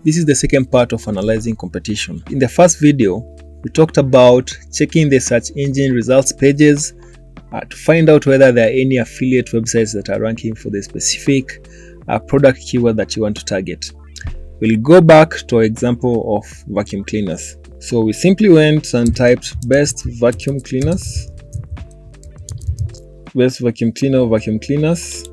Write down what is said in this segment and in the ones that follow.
This is the second part of analyzing competition. In the first video, we talked about checking the search engine results pages to find out whether there are any affiliate websites that are ranking for the specific product keyword that you want to target. We'll go back to our example of vacuum cleaners. So we simply went and typed best vacuum cleaners, best vacuum cleaner, vacuum cleaners.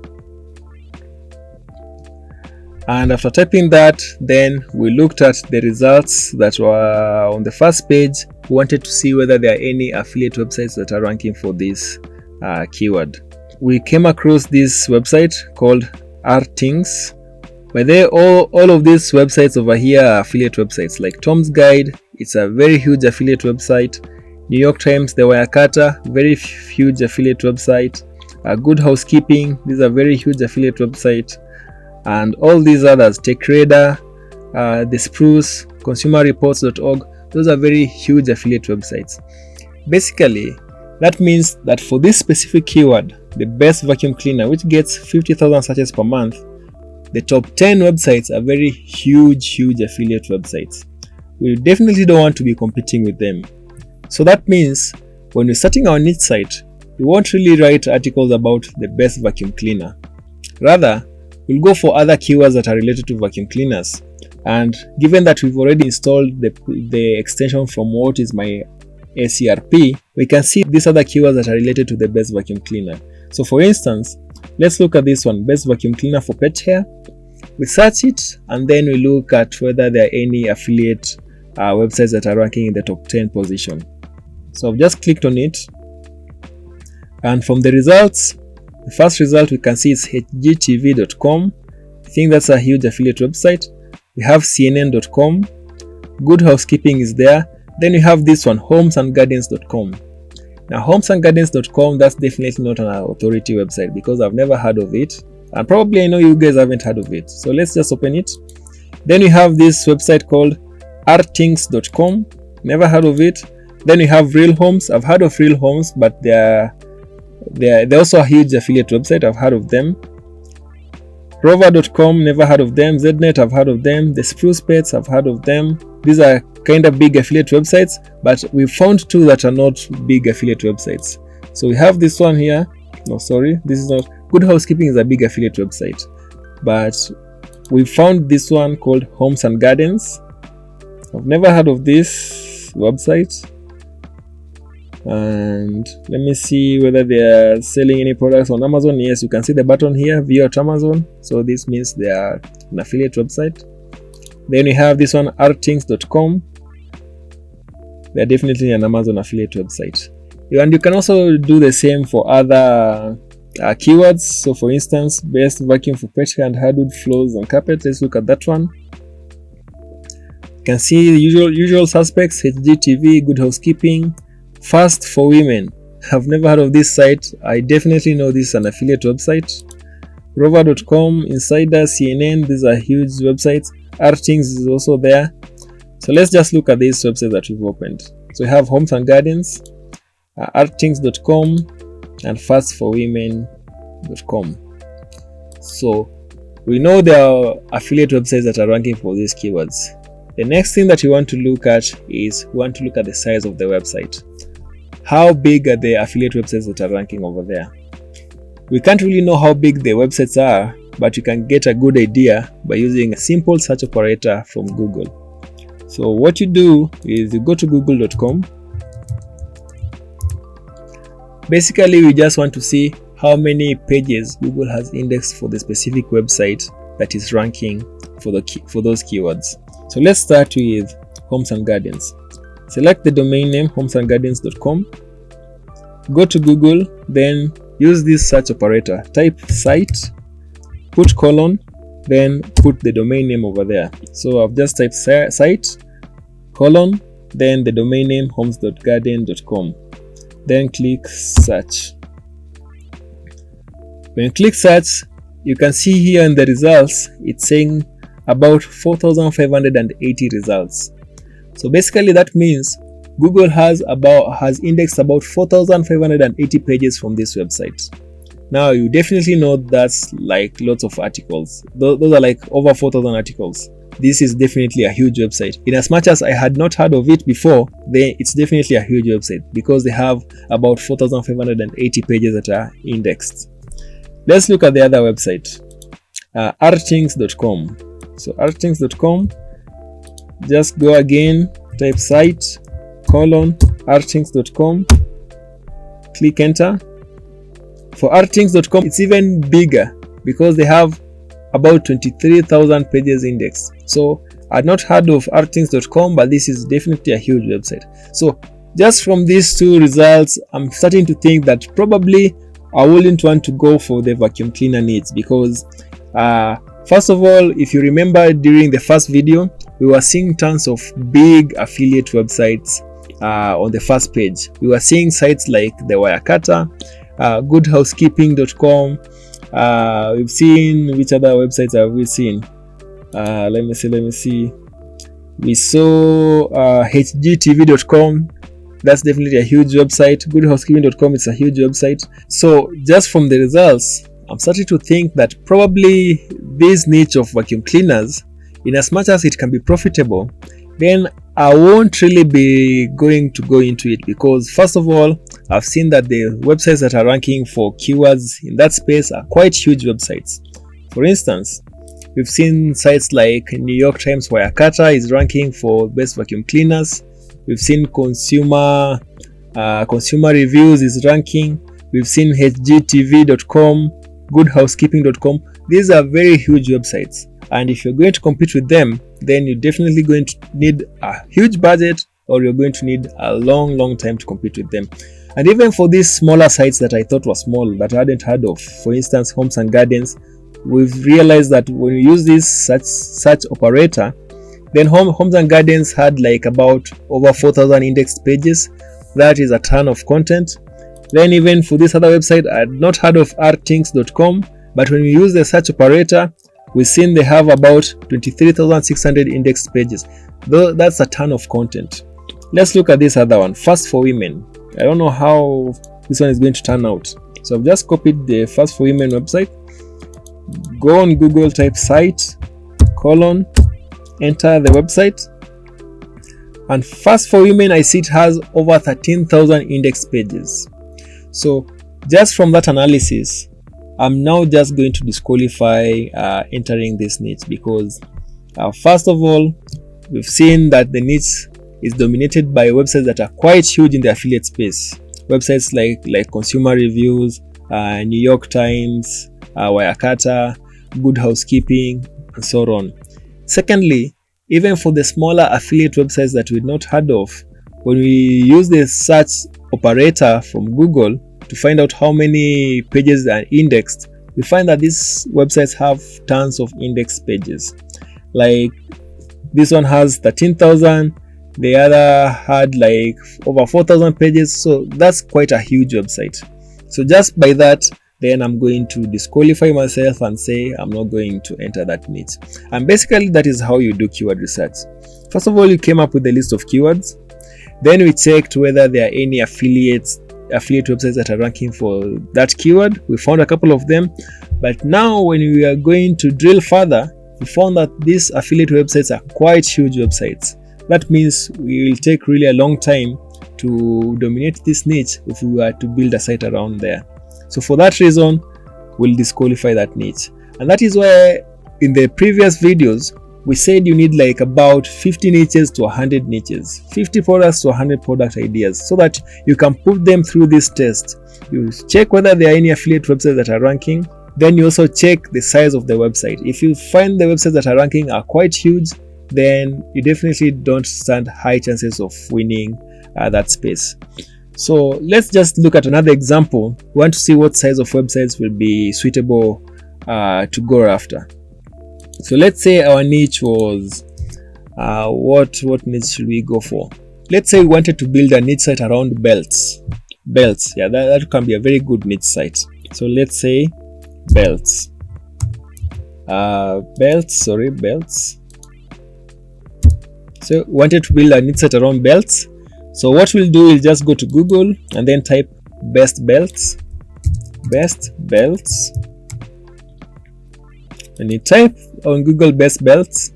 And after typing that, then we looked at the results that were on the first page. We wanted to see whether there are any affiliate websites that are ranking for this keyword. We came across this website called RThings. By there, all of these websites over here are affiliate websites. Like Tom's Guide, it's a very huge affiliate website. New York Times, The Wirecutter, very huge affiliate website. Good Housekeeping, these are very huge affiliate website. And all these others, TechRadar, The Spruce, ConsumerReports.org, those are very huge affiliate websites. Basically, that means that for this specific keyword, the best vacuum cleaner, which gets 50,000 searches per month, the top 10 websites are very huge affiliate websites. We definitely don't want to be competing with them. So that means when we're starting our niche site, we won't really write articles about the best vacuum cleaner. Rather, we'll go for other keywords that are related to vacuum cleaners. And given that we've already installed the extension from What Is My SERP, we can see these other keywords that are related to the best vacuum cleaner. So for instance, let's look at this one, best vacuum cleaner for pet hair. We search it and then we look at whether there are any affiliate websites that are ranking in the top 10 position. So I've just clicked on it. And from the results, the first result we can see is hgtv.com. I think that's a huge affiliate website. We have cnn.com. Good Housekeeping is there. Then we have this one, homesandgardens.com. Now, homesandgardens.com, that's definitely not an authority website because I've never heard of it. And probably I know you guys haven't heard of it. So let's just open it. Then we have this website called rthings.com. Never heard of it. Then we have Real Homes. I've heard of Real Homes, but they're also a huge affiliate website. I've heard of them. Rover.com, never heard of them. Znet, I've heard of them. The Spruce Pets, I've heard of them. These are kind of big affiliate websites, but we found two that are not big affiliate websites. So we have this one here. No, sorry, this is not. Good Housekeeping is a big affiliate website, but we found this one called Homes and Gardens. I've never heard of this website. And let me see whether they are selling any products on Amazon. Yes, you can see the button here, view at Amazon. So this means they are an affiliate website. Then we have this one, rthings.com. They're definitely an Amazon affiliate website. And you can also do the same for other keywords. So for instance, best vacuum for pet hair and hardwood floors and carpet. Let's look at that one. You can see the usual suspects, HGTV, Good Housekeeping. Fast for Women. I've never heard of this site. I definitely know this is an affiliate website. Rover.com, Insider, CNN, these are huge websites. RThings is also there. So let's just look at these websites that we've opened. So we have Homes and Gardens, rthings.com, and fastforwomen.com. So we know there are affiliate websites that are ranking for these keywords. The next thing that we want to look at is we want to look at the size of the website. How big are the affiliate websites that are ranking over there? We can't really know how big the websites are, but you can get a good idea by using a simple search operator from Google. So what you do is you go to google.com. Basically, we just want to see how many pages Google has indexed for the specific website that is ranking for those keywords. So let's start with Homes and Gardens. Select the domain name homesandgardens.com. Go to Google, then use this search operator. Type site, put colon, then put the domain name over there. So I've just typed site, colon, then the domain name homes.garden.com. Then click search. When you click search, you can see here in the results, it's saying about 4,580 results. So basically that means Google has indexed about 4,580 pages from this website. Now you definitely know that's like lots of articles. Those are like over 4,000 articles. this is definitely a huge website. In as much as I had not heard of it before, then it's definitely a huge website because they have about 4,580 pages that are indexed. Let's look at the other website, artthings.com. So artthings.com, just go again, type site artthings.com, click enter. For artthings.com, it's even bigger because they have about 23,000 pages indexed. So I'd not heard of artthings.com, but this is definitely a huge website. So just from these two results, I'm starting to think that probably I wouldn't want to go for the vacuum cleaner niche because first of all, if you remember during the first video, we were seeing tons of big affiliate websites on the first page. We were seeing sites like the Wirecutter, goodhousekeeping.com. We've seen, which other websites have we seen? Let me see. We saw hgtv.com. That's definitely a huge website. Goodhousekeeping.com is a huge website. So just from the results, I'm starting to think that probably this niche of vacuum cleaners, in as much as it can be profitable, then I won't really be going to go into it because first of all, I've seen that the websites that are ranking for keywords in that space are quite huge websites. For instance, we've seen sites like New York Times Wirecutter is ranking for best vacuum cleaners. We've seen consumer reviews is ranking. We've seen hgtv.com, goodhousekeeping.com. These are very huge websites, and if you're going to compete with them, then you're definitely going to need a huge budget, or you're going to need a long time to compete with them. And even for these smaller sites that I thought were small, that I hadn't heard of, for instance Homes and Gardens, we've realized that when you use this search operator, then Homes and Gardens had like about over 4,000 indexed pages. That is a ton of content. Then even for this other website, I had not heard of artthings.com, but when we use the search operator, we've seen they have about 23,600 indexed pages. Though that's a ton of content. Let's look at this other one, Fast for Women. I don't know how this one is going to turn out. So I've just copied the Fast for Women website. Go on Google, type site, enter the website. And Fast for Women, I see it has over 13,000 indexed pages. So just from that analysis, I'm now just going to disqualify entering this niche because first of all, we've seen that the niche is dominated by websites that are quite huge in the affiliate space. Websites like Consumer Reviews, New York Times, Wirecutter, Good Housekeeping, and so on. Secondly, even for the smaller affiliate websites that we'd not heard of, when we use the search operator from Google to find out how many pages are indexed, we find that these websites have tons of indexed pages. Like this one has 13,000, the other had like over 4,000 pages, so that's quite a huge website. So just by that, then I'm going to disqualify myself and say I'm not going to enter that niche. And basically that is how you do keyword research. First of all, you came up with a list of keywords. Then we checked whether there are any affiliate websites that are ranking for that keyword. We found a couple of them, but now when we are going to drill further, we found that these affiliate websites are quite huge websites. That means we will take really a long time to dominate this niche if we were to build a site around there. So for that reason, we'll disqualify that niche. And that is why in the previous videos, we said you need like about 50 niches to 100 niches, 50 products to 100 product ideas, so that you can put them through this test. You check whether there are any affiliate websites that are ranking. Then you also check the size of the website. If you find the websites that are ranking are quite huge, then you definitely don't stand high chances of winning that space. So let's just look at another example. We want to see what size of websites will be suitable to go after. So let's say our niche was what niche should we go for? Let's say we wanted to build a niche site around belts. Yeah, that can be a very good niche site. So let's say belts. Belts. So we wanted to build a niche site around belts. So what we'll do is just go to Google and then type best belts. When you type on Google best belts,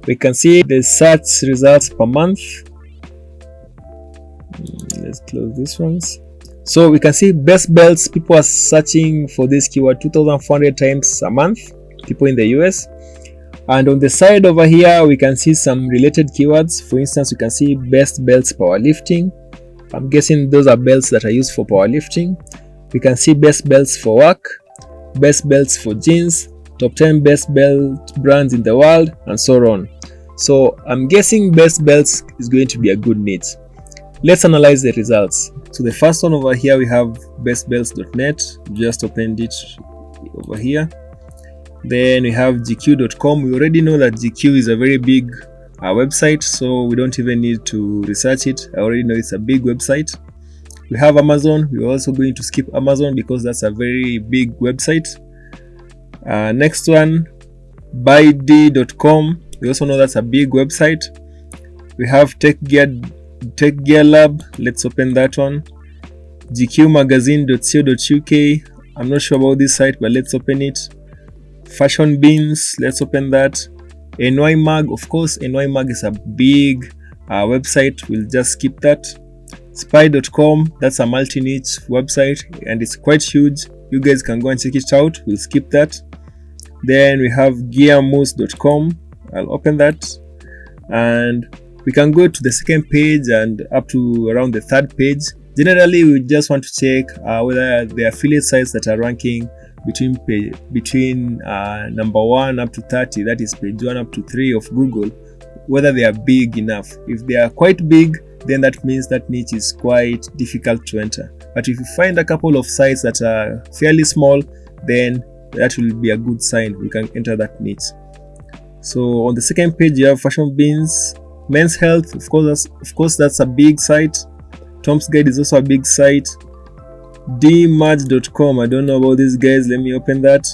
We can see the search results per month. Let's close these ones. So we can see best belts, people are searching for this keyword 2,400 times a month, people in the US. And on the side over here, we can see some related keywords. For instance, we can see best belts powerlifting. I'm guessing those are belts that are used for powerlifting. We can see best belts for work, best belts for jeans, top 10 best belt brands in the world, and so on. So I'm guessing best belts is going to be a good niche. Let's analyze the results. So the first one over here, we have bestbelts.net. Just opened it over here. Then we have gq.com. We already know that GQ is a very big website, so we don't even need to research it. I already know it's a big website. We have Amazon. We're also going to skip Amazon because that's a very big website. Next one, buyd.com. We also know that's a big website. We have Tech Gear Lab. Let's open that one. gqmagazine.co.uk. I'm not sure about this site, but let's open it. Fashion Beans, let's open that. NY Mag, of course, NY Mag is a big website. We'll just skip that. Spy.com, that's a multi-niche website and it's quite huge. You guys can go and check it out. We'll skip that. Then we have gearmoose.com. I'll open that. And we can go to the second page and up to around the third page. Generally, we just want to check whether the affiliate sites that are ranking between number 1 up to 30, that is page 1 up to 3 of Google, whether they are big enough. If they are quite big, then that means that niche is quite difficult to enter. But if you find a couple of sites that are fairly small, then that will be a good sign. We can enter that niche. So on the second page, you have Fashion Beans. Men's Health, of course, that's a big site. Tom's Guide is also a big site. dmerge.com, I don't know about these guys. Let me open that.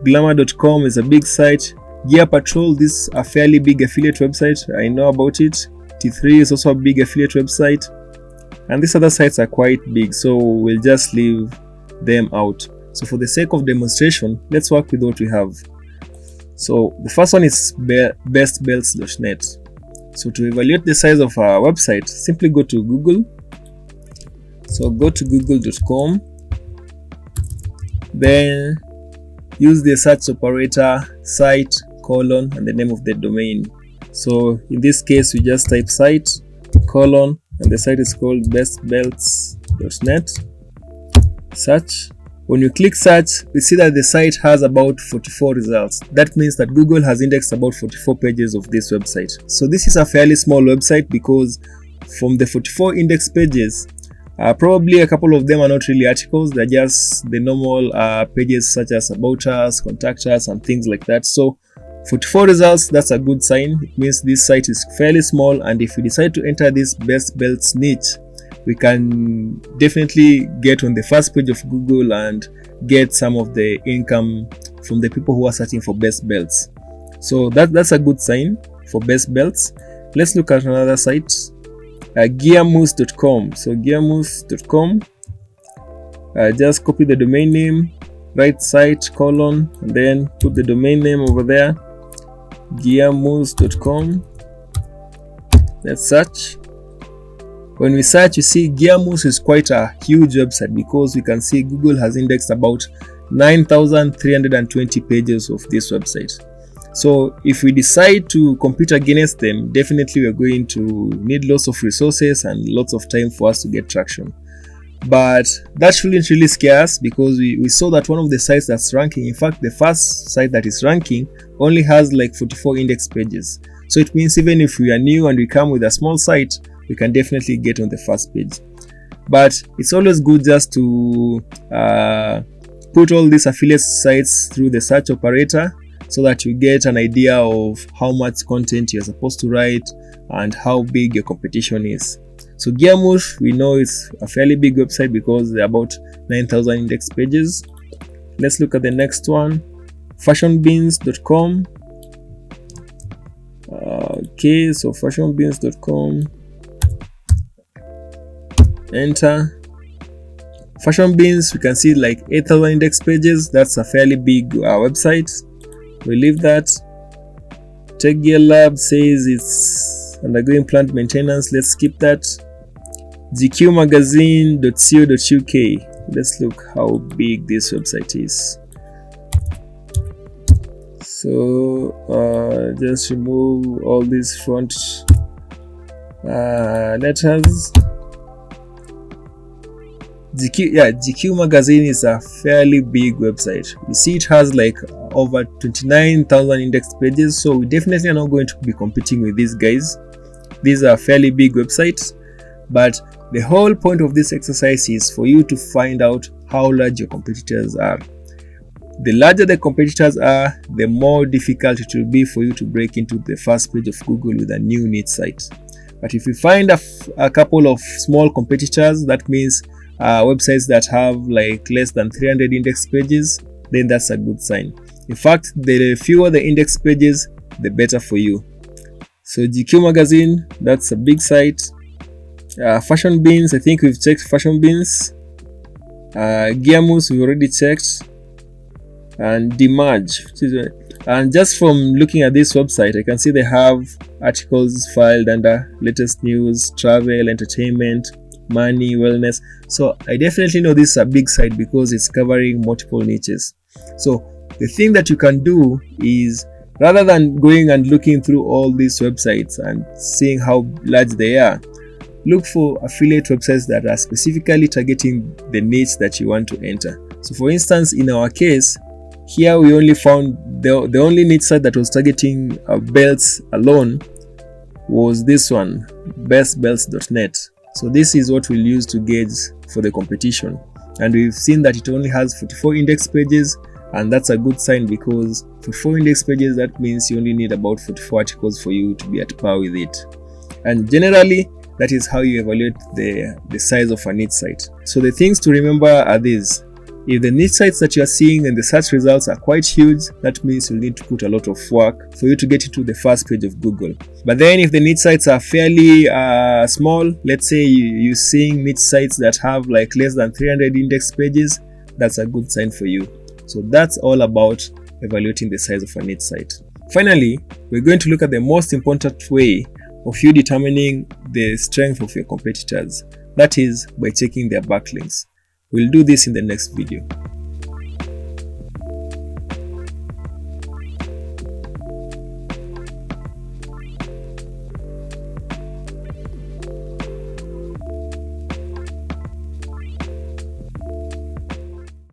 Glamour.com is a big site. Gear Patrol, this is a fairly big affiliate website. I know about it. T3 is also a big affiliate website. And these other sites are quite big, so we'll just leave them out. So for the sake of demonstration, let's work with what we have. So the first one is bestbelts.net. So to evaluate the size of our website, simply go to Google. So go to google.com, then use the search operator site : and the name of the domain. So in this case, we just type site : and the site is called bestbelts.net. Search. When you click search, we see that the site has about 44 results. That means that Google has indexed about 44 pages of this website. So this is a fairly small website because from the 44 index pages, probably a couple of them are not really articles. They're just the normal pages such as about us, contact us, and things like that. So 44 results, that's a good sign. It means this site is fairly small, and if we decide to enter this best belts niche, we can definitely get on the first page of Google and get some of the income from the people who are searching for best belts. So that's a good sign for best belts. Let's look at another site, gearmoose.com. So gearmoose.com, just copy the domain name, write site : and then put the domain name over there, gearmoose.com. Let's search. When we search, you see Gearmoose is quite a huge website because we can see Google has indexed about 9,320 pages of this website. So if we decide to compete against them, definitely we're going to need lots of resources and lots of time for us to get traction. But that shouldn't really scare us because we saw that one of the sites that's ranking, in fact the first site that is ranking, only has like 44 index pages. So it means even if we are new and we come with a small site, we can definitely get on the first page. But it's always good just to put all these affiliate sites through the search operator so that you get an idea of how much content you're supposed to write and how big your competition is. So Gearmoose, we know it's a fairly big website because there are about 9,000 index pages. Let's look at the next one, fashionbeans.com. Okay, so fashionbeans.com. Enter. Fashion Beans, we can see like 8,000 index pages. That's a fairly big website. We leave that. Tech Gear Lab says it's undergoing plant maintenance. Let's skip that. gqmagazine.co.uk. Let's look how big this website is. So just remove all these front letters. GQ Magazine is a fairly big website. You see it has like over 29,000 index pages, so we definitely are not going to be competing with these guys. These are fairly big websites, but the whole point of this exercise is for you to find out how large your competitors are. The larger the competitors are, the more difficult it will be for you to break into the first page of Google with a new niche site. But if you find a couple of small competitors, that means websites that have like less than 300 index pages, then that's a good sign. In fact, the fewer the index pages, the better for you. So GQ Magazine, that's a big site. Fashion Beans, I think we've checked Fashion Beans. Gearmus, we've already checked. And Demerge, and just from looking at this website, I can see they have articles filed under latest news, travel, entertainment, money, wellness. So I definitely know this is a big site because it's covering multiple niches. So the thing that you can do is, rather than going and looking through all these websites and seeing how large they are, look for affiliate websites that are specifically targeting the niche that you want to enter. So for instance, in our case here, we only found the only niche site that was targeting belts alone was this one, bestbelts.net. So this is what we'll use to gauge for the competition, and we've seen that it only has 44 index pages, and that's a good sign because for 4 index pages, that means you only need about 44 articles for you to be at par with it. And generally, that is how you evaluate the size of a niche site. So the things to remember are these. If the niche sites that you are seeing and the search results are quite huge, that means you'll need to put a lot of work for you to get into the first page of Google. But then if the niche sites are fairly small, let's say you're seeing niche sites that have like less than 300 index pages, that's a good sign for you. So that's all about evaluating the size of a niche site. Finally, we're going to look at the most important way of you determining the strength of your competitors. That is by checking their backlinks. We'll do this in the next video.